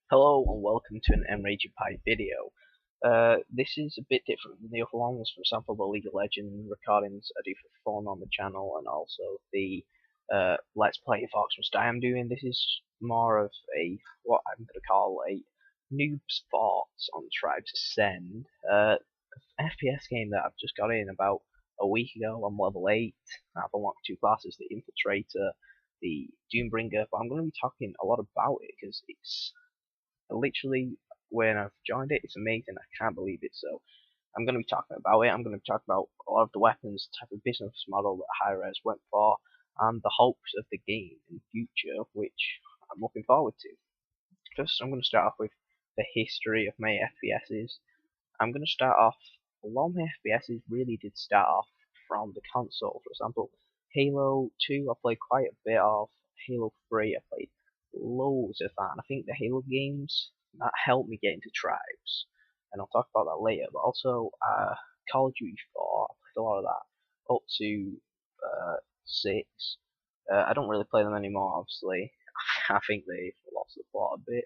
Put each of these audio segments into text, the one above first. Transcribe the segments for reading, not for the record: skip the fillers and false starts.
Hello and welcome to an Enraged Pie video. This is a bit different than the other ones. For example, the League of Legends recordings I do for fun on the channel, and also the Let's Play Fox Must Die I'm doing. This is more of a what I'm going to call a Noobs thoughts on Tribes Ascend, FPS game that I've just got in about a week ago. I'm level 8. I've unlocked two classes: the Infiltrator, the Doombringer. But I'm going to be talking a lot about it because it's literally, when I've joined it, it's amazing. I can't believe it. So I'm going to be talking about it. I'm going to be talking about a lot of the weapons, type of business model that Hi-Res went for, and the hopes of the game in the future, which I'm looking forward to. First, I'm going to start off with the history of my FPSs. I'm going to start off. A lot of my FPSs really did start off from the console. For example, Halo 2, I played quite a bit of. Halo 3, I played loads of that. And I think the Halo games that helped me get into Tribes, and I'll talk about that later. But also Call of Duty 4, I played a lot of that up to 6. I don't really play them anymore, obviously. I think they've lost the plot a bit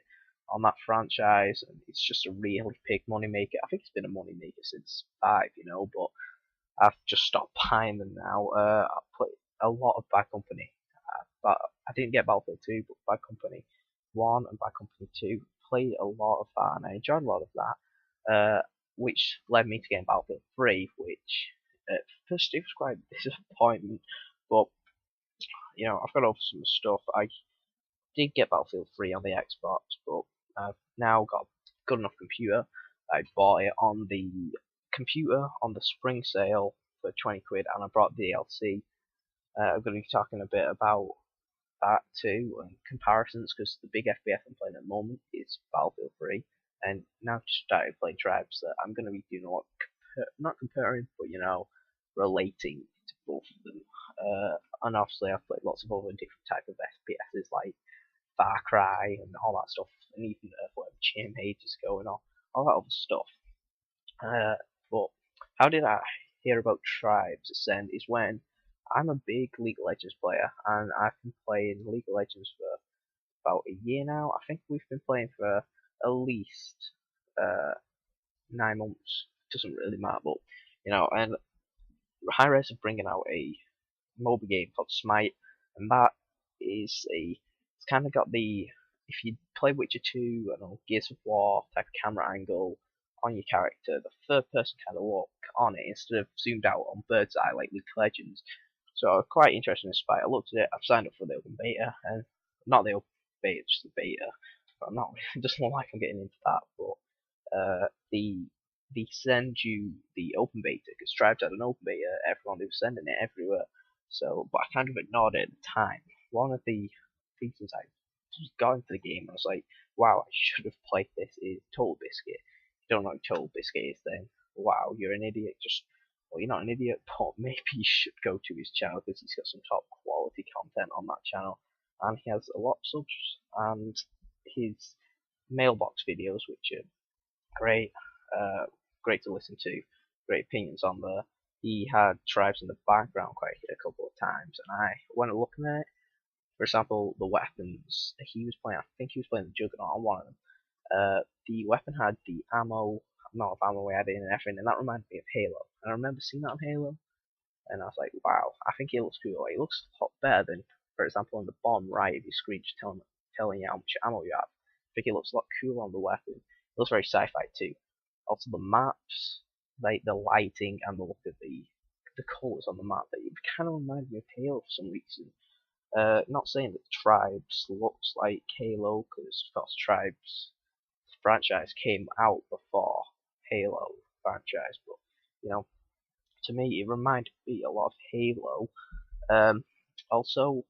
on that franchise, and it's just a really big moneymaker. I think it's been a moneymaker since 5, but I've just stopped buying them now. I played a lot of Bad Company, but I didn't get Battlefield 2, but Bad Company 1 and Bad Company 2. Played a lot of that, and I enjoyed a lot of that, which led me to getting Battlefield 3, which at first it was quite a disappointment, but I've got over some stuff. I did get Battlefield 3 on the Xbox, but I've now got a good enough computer. I bought it on the computer on the spring sale for 20 quid, and I brought DLC. I'm going to be talking a bit about that too, and comparisons, because the big FPS I'm playing at the moment is Battlefield 3, and now I've just started playing Tribes, that I'm going to be doing a lot, not comparing, but relating to both of them. And obviously I've played lots of other different type of FPSs like Far Cry and all that stuff, and even whatever Chain Age is going on, all that other stuff. But how did I hear about Tribes Ascend is when I'm a big League of Legends player, and I've been playing League of Legends for about a year now. I think we've been playing for at least 9 months. Doesn't really matter, but and Hi-Res are bringing out a mobile game called Smite, and that is it's kind of got the, if you play Witcher 2, Gears of War type of camera angle on your character, the third person kind of look on it instead of zoomed out on bird's eye like League of Legends. So quite interesting in Spite. I looked at it. I've signed up for the open beta, and not the open beta, just the beta. But I'm not. It doesn't look like I'm getting into that. But they send you the open beta because Tribes had an open beta. Everyone, they were sending it everywhere. So, but I kind of ignored it at the time. One of the reasons I just got into the game, I was like, wow, I should have played this. Is Total Biscuit. If you don't know what Total Biscuit is, then wow, you're an idiot. Well, you're not an idiot, but maybe you should go to his channel because he's got some top quality content on that channel, and he has a lot of subs, and his mailbox videos, which are great, great to listen to, great opinions on there. He had Tribes in the background quite a couple of times, and I went looking at it. For example, the weapons he was playing, I think he was playing the Juggernaut on one of them. The weapon had the amount of ammo we had in and everything, and that reminded me of Halo. And I remember seeing that on Halo, and I was like, wow, I think it looks cool. It looks a lot better than, for example, on the bottom right of your screen, just telling you how much ammo you have. I think it looks a lot cooler on the weapon. It looks very sci-fi too. Also, the maps, like the lighting and the look of the colours on the map, it kind of reminded me of Halo for some reason. Not saying that Tribes looks like Halo, because of course Tribes franchise came out before Halo franchise, but to me it reminded me a lot of Halo. Also,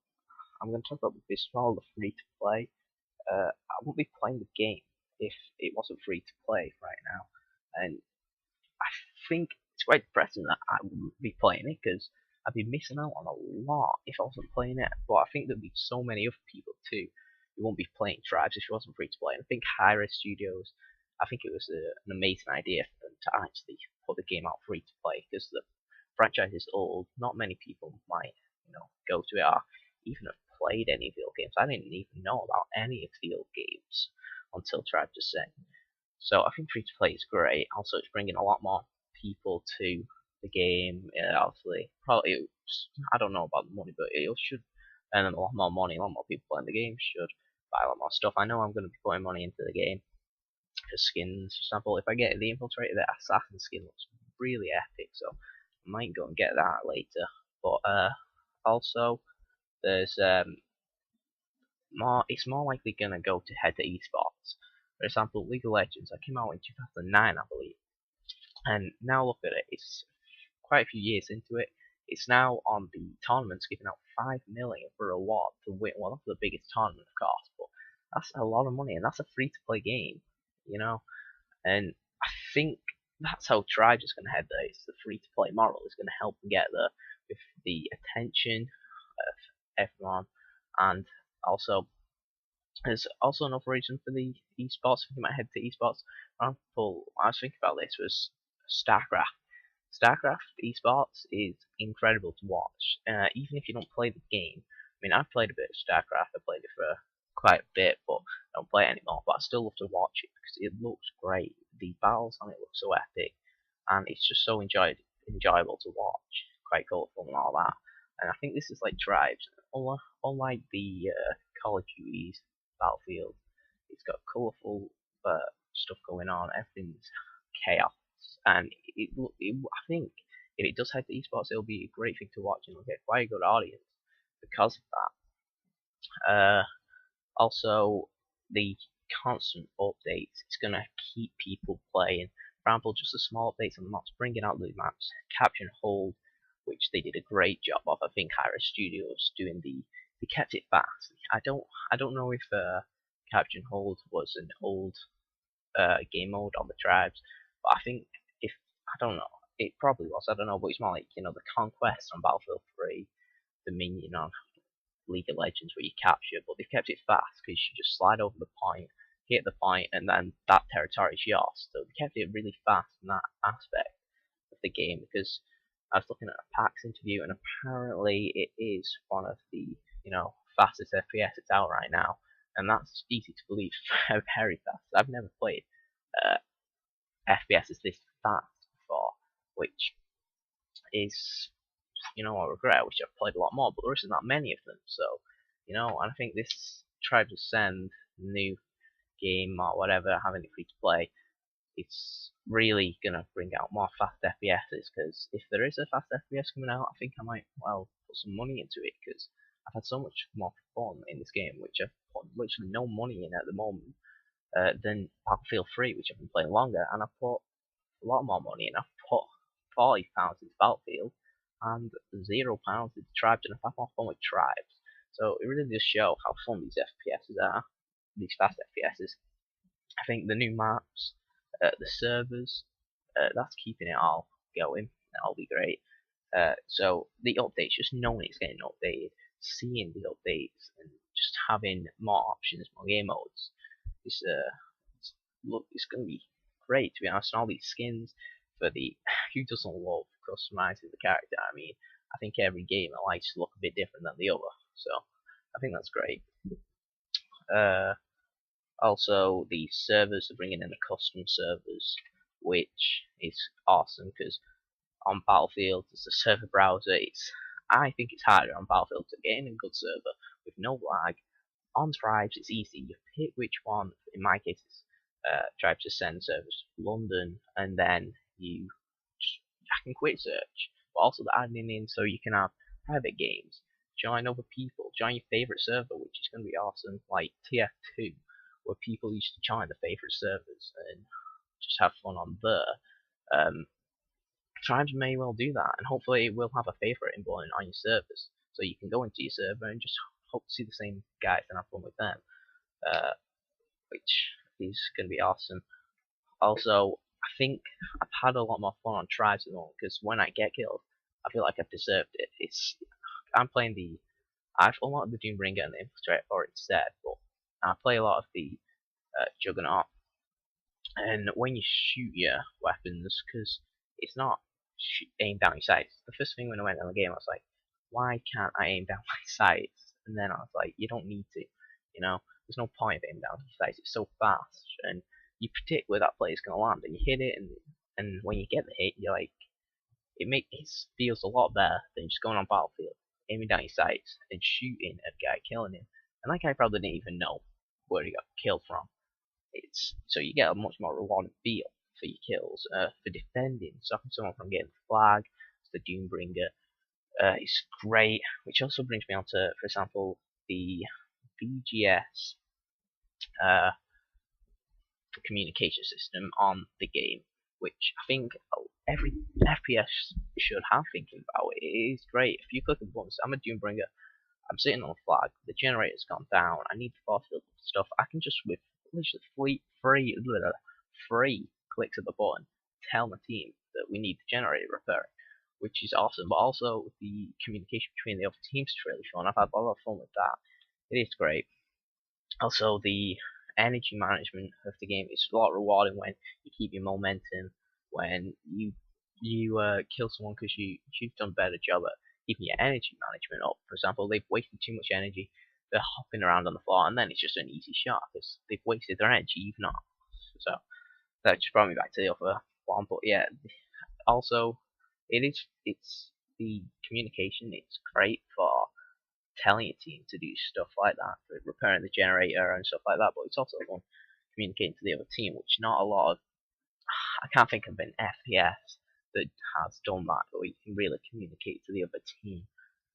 I'm going to talk about the business model, the free to play. I wouldn't be playing the game if it wasn't free to play right now, and I think it's quite depressing that I wouldn't be playing it because I'd be missing out on a lot if I wasn't playing it. But I think there'd be so many other people too who won't be playing Tribes if it wasn't free to play. And I think Hi-Res Studios, I think it was an amazing idea for them to actually put the game out free to play because the franchise is old. Not many people might, go to it or even have played any of the old games. I didn't even know about any of the old games. until Tribes Ascend. So I think free to play is great. Also, it's bringing a lot more people to the game. Obviously, probably I don't know about the money, but it should earn a lot more money. A lot more people playing the game should buy a lot more stuff. I know I'm going to be putting money into the game for skins. For example, if I get the Infiltrator, the Assassin skin looks really epic, so I might go and get that later. But also, there's more. It's more likely going to go to head to esports. For example, League of Legends. That came out in 2009, I believe. And now look at it, it's quite a few years into it. It's now on the tournaments giving out 5 million for a reward to win. Well, that's the biggest tournament, of course, but that's a lot of money, and that's a free to play game, you know. And I think that's how Tribes is going to head there. It's the free to play model is going to help them get there with the attention of everyone, and also there's also another reason for the esports. I think you might head to esports. For example, I was thinking about this was StarCraft. StarCraft esports is incredible to watch, even if you don't play the game. I mean, I've played a bit of StarCraft. I played it for quite a bit, but I don't play it anymore. But I still love to watch it because it looks great. The battles on it look so epic, and it's just so enjoyable to watch. Quite colourful and all that. And I think this is like Tribes. Unlike the Call of Duty's Battlefield, it's got colourful stuff going on. Everything's chaos, and I think if it does head to esports, it'll be a great thing to watch and it'll get quite a good audience because of that. Also, the constant updates, it's gonna keep people playing. For example, just the small updates on the maps, bringing out the maps, Capture and Hold, which they did a great job of. I think Hyra Studios doing they kept it fast. I don't know if Capture and Hold was an old game mode on the Tribes, but I think if I don't know, it probably was. I don't know, but it's more like the Conquest on Battlefield 3, Dominion on League of Legends where you capture, but they've kept it fast because you just slide over the point, hit the point, and then that territory is yours. So they kept it really fast in that aspect of the game because I was looking at a PAX interview and apparently it is one of the fastest FPS it's out right now, and that's easy to believe. Very fast. I've never played FPS is this fast before, which is I regret. I wish I've played a lot more, but there isn't that many of them. So and I think this Tribes Ascend new game or whatever, having it free to play, it's really gonna bring out more fast FPSs. Because if there is a fast FPS coming out, I think I might put some money into it because I've had so much more fun in this game, which I've put literally no money in at the moment, than Battlefield 3, which I've been playing longer, and I've put a lot more money in. I've put £40 into Battlefield and £0 into Tribes, and I've had more fun with Tribes. So it really does show how fun these FPSs are, these fast FPSs. I think the new maps, the servers, that's keeping it all going. That'll be great. So the updates, just knowing it's getting updated, seeing the updates, and just having more options, more game modes, it's going to be great, to be honest. And all these skins for the who doesn't love customizing the character? I mean, I think every gamer likes to look a bit different than the other, so I think that's great. Also, the servers are bringing in the custom servers, which is awesome because on Battlefield, as a server browser, I think it's harder on Battlefield to get in a good server with no lag. On Tribes, it's easy. You pick which one. In my case, it's Tribes Ascend servers, London, and then I can quit search, but also the adding in so you can have private games, join other people, join your favorite server, which is going to be awesome, like TF2, where people used to join the favorite servers and just have fun on there. Tribes may well do that, and hopefully it will have a favorite inborn on your servers, so you can go into your server and just hope to see the same guys and have fun with them, which is going to be awesome. Also, I think I've had a lot more fun on Tribes at the moment because when I get killed, I feel like I've deserved it. I've unlocked the Doombringer and the Infiltrator for it instead, but I play a lot of the Juggernaut. And when you shoot your weapons, because it's not aimed down your sights. The first thing when I went in the game, I was like, why can't I aim down my sights? And then I was like, you don't need to. You know, there's no point of aiming down your sights. It's so fast, and you predict where that player's gonna land, and you hit it, and when you get the hit, you're like, it feels a lot better than just going on battlefield, aiming down your sights, and shooting at a guy, killing him, and that guy probably didn't even know where he got killed from. It's so you get a much more rewarding feel for your kills, for defending, stopping someone from getting the flag. It's the Doombringer. It's great, which also brings me on to, for example, the BGS uh, communication system on the game, which I think every FPS should have thinking about it. It is great. If you click a button, I'm a Doombringer, I'm sitting on a flag, the generator's gone down, I need to force field stuff, I can just with literally three clicks of the button tell my team that we need the generator repairing, which is awesome. But also the communication between the other teams is really fun. I've had a lot of fun with that. It is great. Also, the energy management of the game is a lot rewarding when you keep your momentum, when you kill someone because you've done a better job at keeping your energy management up. For example, they've wasted too much energy, they're hopping around on the floor, and then it's just an easy shot because they've wasted their energy, you've not. So that just brought me back to the other one. But yeah, also it's the communication. It's great for telling your team to do stuff like that, for repairing the generator and stuff like that. But it's also fun communicating to the other team, which not a lot of. I can't think of an FPS that has done that, where you can really communicate to the other team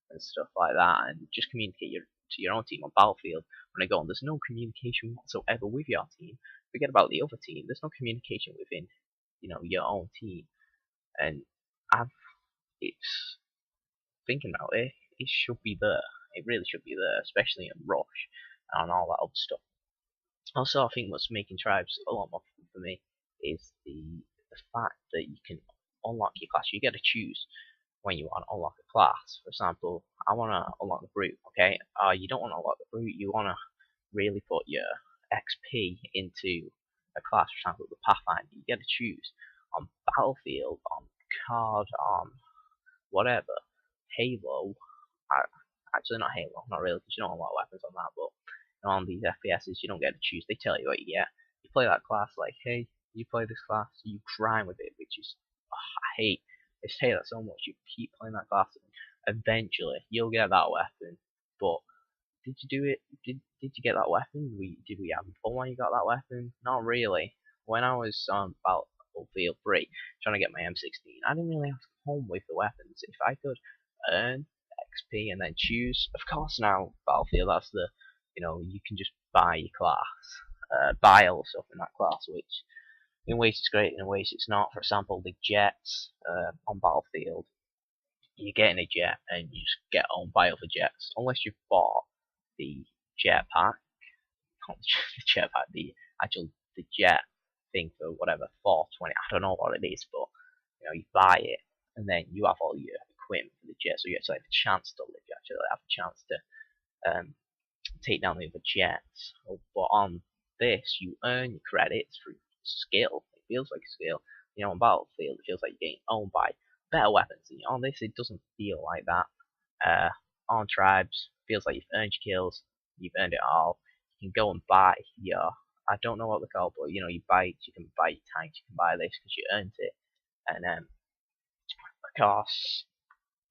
and stuff like that, and just communicate to your own team on Battlefield. When I go on, there's no communication whatsoever with your team. Forget about the other team. There's no communication within, your own team. And it's thinking about it. It should be there. It really should be there, especially in Rush and all that other stuff. Also, I think what's making Tribes a lot more fun for me is the fact that you can unlock your class. You get to choose when you want to unlock a class. For example, I want to unlock the Brute, okay? You don't want to unlock the Brute, you want to really put your XP into a class. For example, the Pathfinder, you get to choose on Battlefield, on Card, on whatever. Halo, actually not Halo, not really, because you don't unlock weapons on that, but on these FPSs, you don't get to choose. They tell you what you get. You play that class, like, hey, you play this class, you grind with it, which is, I hate that so much. You keep playing that class, and eventually you'll get that weapon. But did you do it? Did you get that weapon? Did we have fun when you got that weapon? Not really. When I was on Battlefield 3 trying to get my M16, I didn't really have fun with the weapons. If I could earn XP and then choose, of course now Battlefield, that's the, you can just buy your class, buy all the stuff in that class, which in ways it's great, in ways it's not. For example, the jets on Battlefield, you get in a jet and you just get owned by other jets, unless you've bought the jetpack, not the jetpack, the jet thing for whatever, 420, I don't know what it is, but you buy it and then you have all your equipment for the jet, so you actually have a chance to live, you actually have a chance to take down the other jets. But on this, you earn your credits through skill. It feels like skill. On Battlefield, it feels like you're getting owned by better weapons. And on this, it doesn't feel like that. On Tribes, it feels like you've earned your kills. You've earned it all. You can go and buy your, I don't know what they're called, but you can buy your tanks, you can buy this because you earned it. And of course,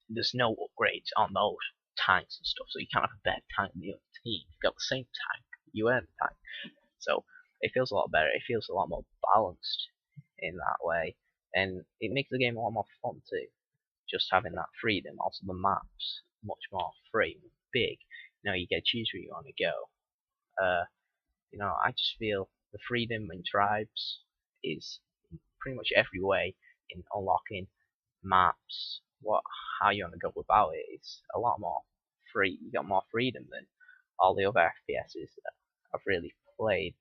there's no upgrades on those tanks and stuff, so you can't have a better tank than the other team. You've got the same tank, you earn the tank. So it feels a lot better, it feels a lot more balanced in that way, and it makes the game a lot more fun too. Just having that freedom. Also the maps much more free, big. You get to choose where you want to go. I just feel the freedom in Tribes is pretty much every way in unlocking maps, how you want to go about it. It's a lot more free. You got more freedom than all the other FPSs that I've really played.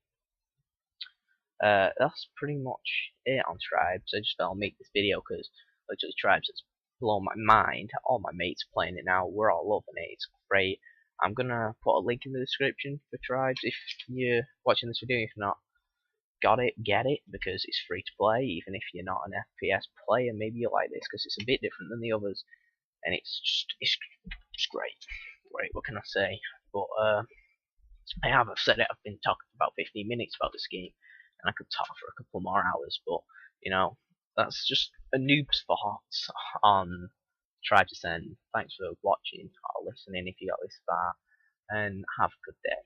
That's pretty much it on Tribes. I just thought I'll make this video because literally Tribes has blown my mind. All my mates playing it now. We're all loving it. It's great. I'm gonna put a link in the description for Tribes if you're watching this video. If not, got it, get it, because it's free to play. Even if you're not an FPS player, maybe you'll like this because it's a bit different than the others, and it's great. What can I say? But I've said it, I've been talking for about 15 minutes about this game, and I could talk for a couple more hours, but, you know, that's just a noob's thoughts on Try to Send. Thanks for watching or listening if you got this far, and have a good day.